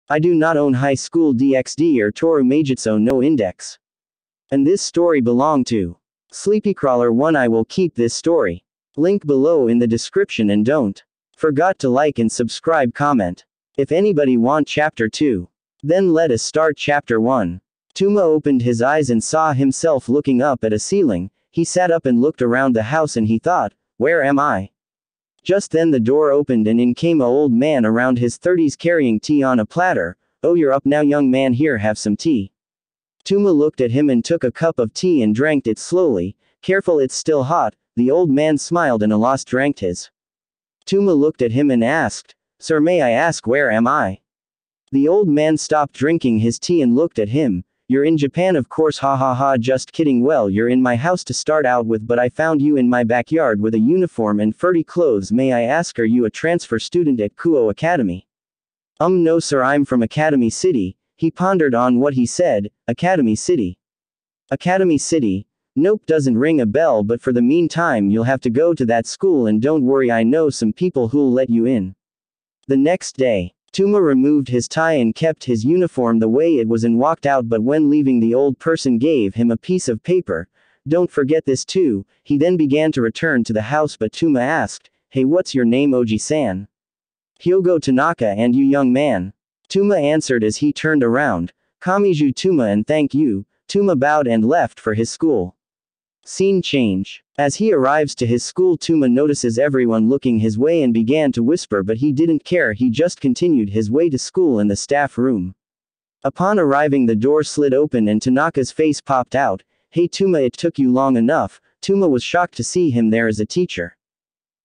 I do not own high school DxD or Toru Meijutsu no Index. And this story belonged to Sleepycrawler 1. I will keep this story. Link below in the description and don't forget to like and subscribe comment. If anybody want chapter 2. Then let us start chapter 1. TOUMA opened his eyes and saw himself looking up at a ceiling. He sat up and looked around the house and he thought, where am I? Just then the door opened and in came a old man around his 30s carrying tea on a platter. Oh, you're up now, young man, here, have some tea. TOUMA looked at him and took a cup of tea and drank it slowly. Careful, it's still hot. The old man smiled and Alas drank his. TOUMA looked at him and asked, Sir, may I ask where am I? The old man stopped drinking his tea and looked at him. You're in Japan, of course, ha ha ha, just kidding. Well, you're in my house to start out with, but I found you in my backyard with a uniform and furry clothes. May I ask, are you a transfer student at Kuo Academy? No sir, I'm from Academy City. He pondered on what he said. Academy City. Academy City? Nope, doesn't ring a bell, but for the meantime you'll have to go to that school and don't worry, I know some people who'll let you in. The next day, TOUMA removed his tie and kept his uniform the way it was and walked out, but when leaving the old person gave him a piece of paper. Don't forget this too. He then began to return to the house, but TOUMA asked, hey, what's your name, Oji-san? Hyogo Tanaka. And you, young man? TOUMA answered as he turned around. Kamiju TOUMA, and thank you. TOUMA bowed and left for his school. Scene change. As he arrives to his school, TOUMA notices everyone looking his way and began to whisper, but he didn't care. He just continued his way to school in the staff room. Upon arriving, the door slid open and Tanaka's face popped out. Hey TOUMA, it took you long enough. TOUMA was shocked to see him there as a teacher.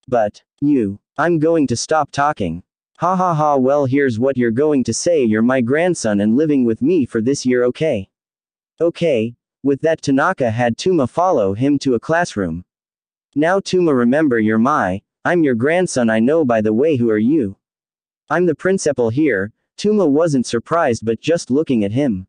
But, you. I'm going to stop talking. Ha ha ha, well, here's what you're going to say. You're my grandson and living with me for this year, okay? Okay. With that, Tanaka had TOUMA follow him to a classroom. Now TOUMA, remember, I'm your grandson. I know, by the way. Who are you? I'm the principal here. TOUMA wasn't surprised but just looking at him.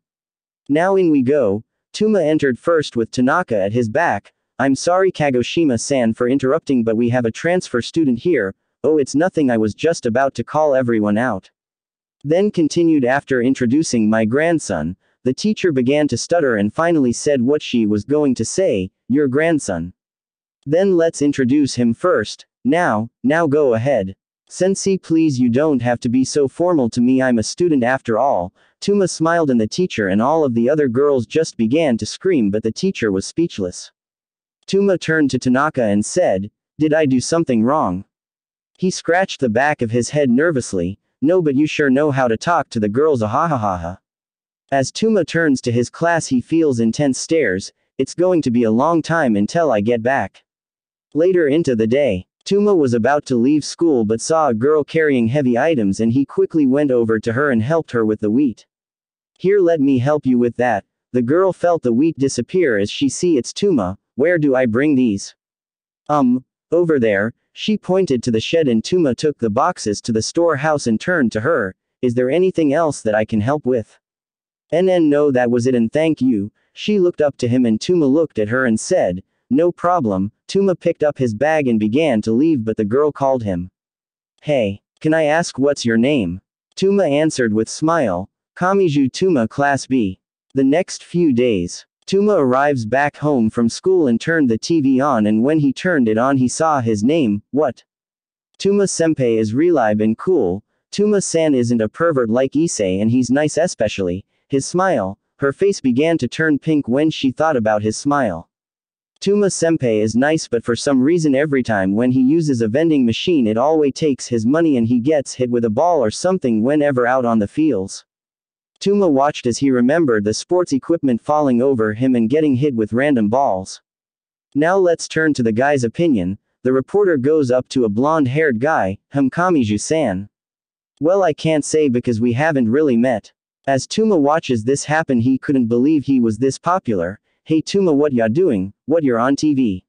Now in we go. TOUMA entered first with Tanaka at his back. I'm sorry Kagoshima-san for interrupting, but we have a transfer student here. Oh, it's nothing, I was just about to call everyone out. Then continued, after introducing my grandson. The teacher began to stutter and finally said what she was going to say, your grandson. Then let's introduce him first. Now go ahead. Sensei, please, you don't have to be so formal to me, I'm a student after all. TOUMA smiled and the teacher and all of the other girls just began to scream, but the teacher was speechless. TOUMA turned to Tanaka and said, did I do something wrong? He scratched the back of his head nervously. No, but you sure know how to talk to the girls, ahahaha. As TOUMA turns to his class, he feels intense stares. It's going to be a long time until I get back. Later into the day, TOUMA was about to leave school but saw a girl carrying heavy items and he quickly went over to her and helped her with the wheat. Here, let me help you with that. The girl felt the wheat disappear as she see it's TOUMA. Where do I bring these? Over there. She pointed to the shed and TOUMA took the boxes to the storehouse and turned to her. Is there anything else that I can help with? No, that was it, and thank you. She looked up to him and TOUMA looked at her and said, no problem. TOUMA picked up his bag and began to leave, but the girl called him. Hey, can I ask what's your name? TOUMA answered with smile. Kamiju TOUMA, Class B. The next few days, TOUMA arrives back home from school and turned the TV on, and when he turned it on he saw his name. What? TOUMA-senpai is reliable and cool. TOUMA-san isn't a pervert like Issei, and he's nice, especially his smile. Her face began to turn pink when she thought about his smile. TOUMA-senpai is nice, but for some reason every time when he uses a vending machine it always takes his money and he gets hit with a ball or something whenever out on the fields. TOUMA watched as he remembered the sports equipment falling over him and getting hit with random balls. Now let's turn to the guy's opinion. The reporter goes up to a blonde-haired guy. Kamiju-san. Well, I can't say because we haven't really met. As TOUMA watches this happen, he couldn't believe he was this popular. Hey TOUMA, what ya doing? What, you're on TV?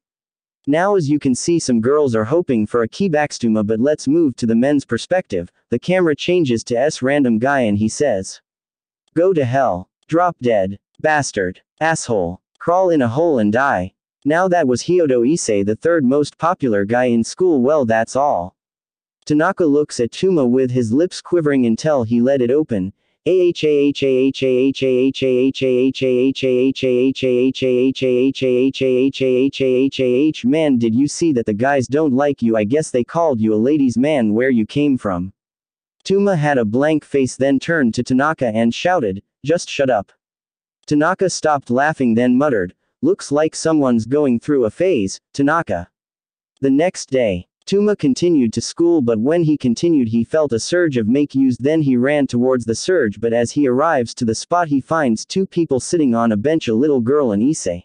Now as you can see, some girls are hoping for a keyback TOUMA, but let's move to the men's perspective. The camera changes to S random guy and he says, go to hell. Drop dead. Bastard. Asshole. Crawl in a hole and die. Now that was Hyodo Issei, the third most popular guy in school. Well, that's all. Tanaka looks at TOUMA with his lips quivering until he let it open. Man, did you see that the guys don't like you? I guess they called you a ladies' man. Where you came from? TOUMA had a blank face, then turned to Tanaka and shouted, "Just shut up." Tanaka stopped laughing, then muttered, "Looks like someone's going through a phase, Tanaka." The next day, TOUMA continued to school, but when he continued he felt a surge of make-use. Then he ran towards the surge, but as he arrives to the spot he finds two people sitting on a bench, a little girl and Issei.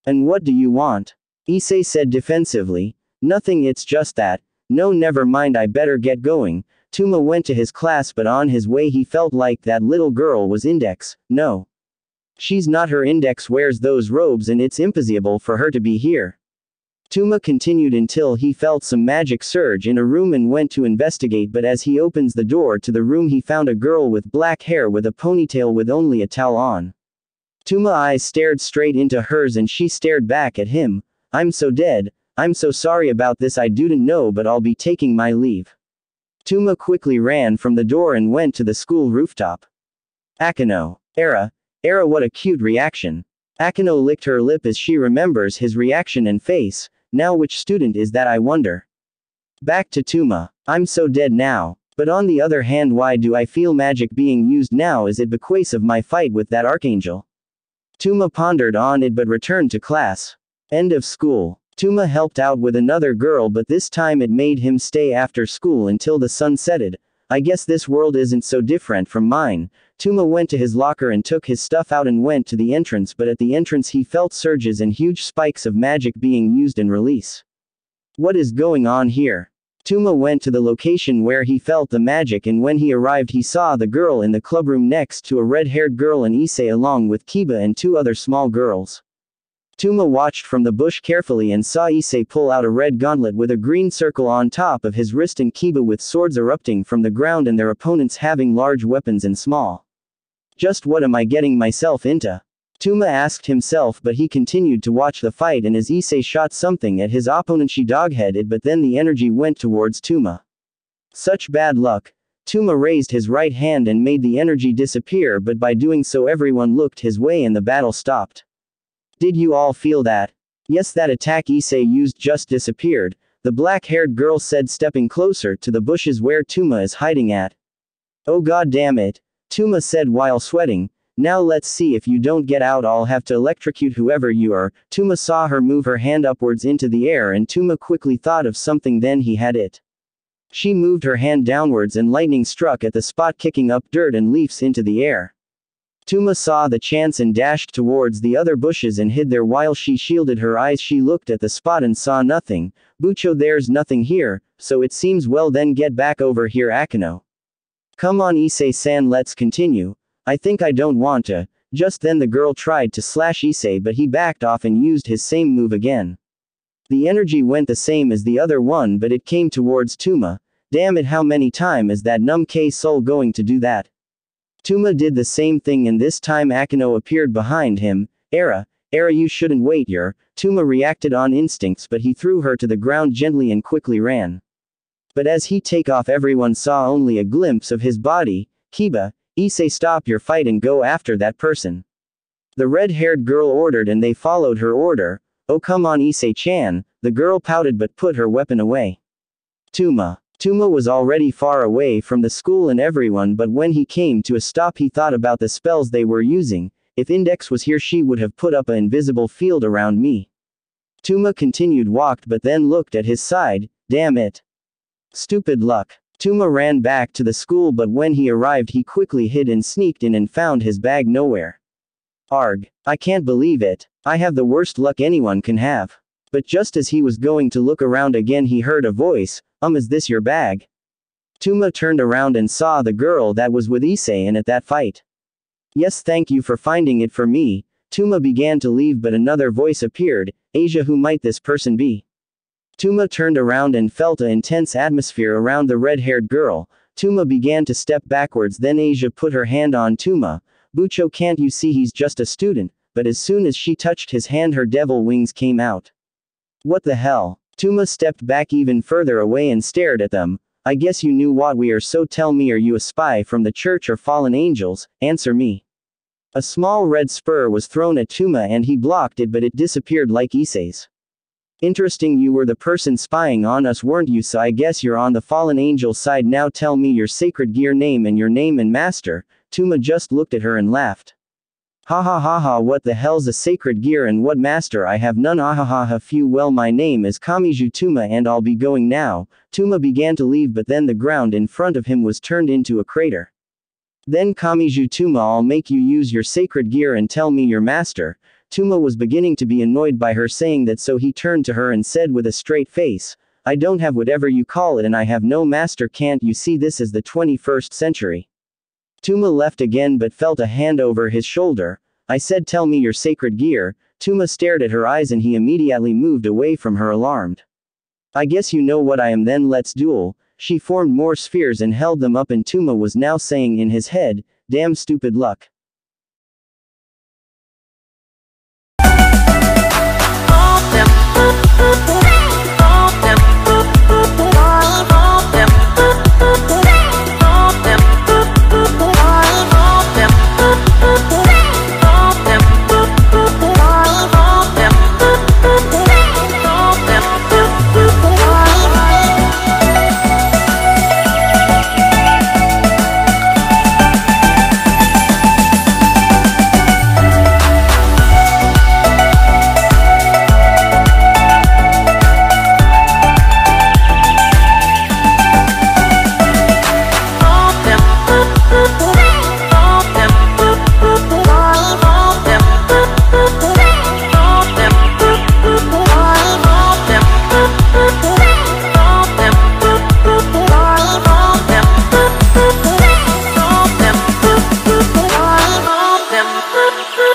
"And what do you want?" Issei said defensively. "Nothing, it's just that." "No, never mind, I better get going." TOUMA went to his class, but on his way he felt like that little girl was Index. No. She's not her. Index wears those robes and it's impossible for her to be here. TOUMA continued until he felt some magic surge in a room and went to investigate, but as he opens the door to the room he found a girl with black hair with a ponytail with only a towel on. TOUMA's eyes stared straight into hers and she stared back at him. "I'm so dead. I'm so sorry about this, I didn't know, but I'll be taking my leave." TOUMA quickly ran from the door and went to the school rooftop. Akeno. Era, what a cute reaction. Akeno licked her lip as she remembers his reaction and face. Now which student is that, I wonder? Back to TOUMA. "I'm so dead now. But on the other hand, why do I feel magic being used now? Is it because of my fight with that archangel?" TOUMA pondered on it but returned to class. End of school. TOUMA helped out with another girl, but this time it made him stay after school until the sun setted. "I guess this world isn't so different from mine." TOUMA went to his locker and took his stuff out and went to the entrance, but at the entrance he felt surges and huge spikes of magic being used and release. What is going on here? TOUMA went to the location where he felt the magic, and when he arrived he saw the girl in the clubroom next to a red-haired girl and Issei along with Kiba and two other small girls. TOUMA watched from the bush carefully and saw Issei pull out a red gauntlet with a green circle on top of his wrist and Kiba with swords erupting from the ground and their opponents having large weapons and small. Just what am I getting myself into? TOUMA asked himself, but he continued to watch the fight, and as Issei shot something at his opponent she dog-headed, but then the energy went towards TOUMA. Such bad luck. TOUMA raised his right hand and made the energy disappear, but by doing so everyone looked his way and the battle stopped. Did you all feel that? Yes, that attack Issei used just disappeared, the black-haired girl said, stepping closer to the bushes where TOUMA is hiding at. Oh god damn it, TOUMA said while sweating. Now let's see, if you don't get out I'll have to electrocute whoever you are. TOUMA saw her move her hand upwards into the air and TOUMA quickly thought of something, then he had it. She moved her hand downwards and lightning struck at the spot, kicking up dirt and leaves into the air. TOUMA saw the chance and dashed towards the other bushes and hid there. While she shielded her eyes she looked at the spot and saw nothing. Bucho, there's nothing here, so it seems. Well then get back over here, Akeno. Come on Issei-san, let's continue. I think I don't want to. Just then the girl tried to slash Issei, but he backed off and used his same move again. The energy went the same as the other one, but it came towards TOUMA. Damn it, how many times is that numb K-Soul going to do that? TOUMA did the same thing, and this time Akeno appeared behind him. Era, you shouldn't wait here. TOUMA reacted on instincts, but he threw her to the ground gently and quickly ran. But as he take off everyone saw only a glimpse of his body. Kiba, Issei, stop your fight and go after that person. The red-haired girl ordered and they followed her order. Oh come on Issei-chan, the girl pouted but put her weapon away. TOUMA was already far away from the school and everyone, but when he came to a stop he thought about the spells they were using. If Index was here she would have put up an invisible field around me. TOUMA continued walked but then looked at his side. Damn it. Stupid luck. TOUMA ran back to the school, but when he arrived he quickly hid and sneaked in and found his bag nowhere. Arg. I can't believe it. I have the worst luck anyone can have. But just as he was going to look around again he heard a voice. Is this your bag? TOUMA turned around and saw the girl that was with Issei and at that fight. Yes, thank you for finding it for me. TOUMA began to leave, but another voice appeared. Asia, who might this person be? TOUMA turned around and felt an intense atmosphere around the red-haired girl. TOUMA began to step backwards, then Asia put her hand on TOUMA. Bucho, can't you see he's just a student? But as soon as she touched his hand her devil wings came out. What the hell? TOUMA stepped back even further away and stared at them. I guess you knew what we are, so tell me, are you a spy from the church or fallen angels? Answer me. A small red spur was thrown at TOUMA and he blocked it, but it disappeared like Issei's. Interesting, you were the person spying on us, weren't you? So I guess you're on the fallen angel side. Now tell me your sacred gear name and your name and master. TOUMA just looked at her and laughed. Ha ha ha ha, what the hell's a sacred gear and what master? I have none. Ah ha ha ha, phew. Well, my name is Kamiju TOUMA and I'll be going now. TOUMA began to leave, but then the ground in front of him was turned into a crater. Then Kamiju TOUMA, I'll make you use your sacred gear and tell me your master. TOUMA was beginning to be annoyed by her saying that, so he turned to her and said with a straight face, I don't have whatever you call it and I have no master. Can't you see this is the 21st century? TOUMA left again but felt a hand over his shoulder. I said tell me your sacred gear. TOUMA stared at her eyes and he immediately moved away from her, alarmed. I guess you know what I am, then let's duel. She formed more spheres and held them up, and TOUMA was now saying in his head, damn stupid luck. Them.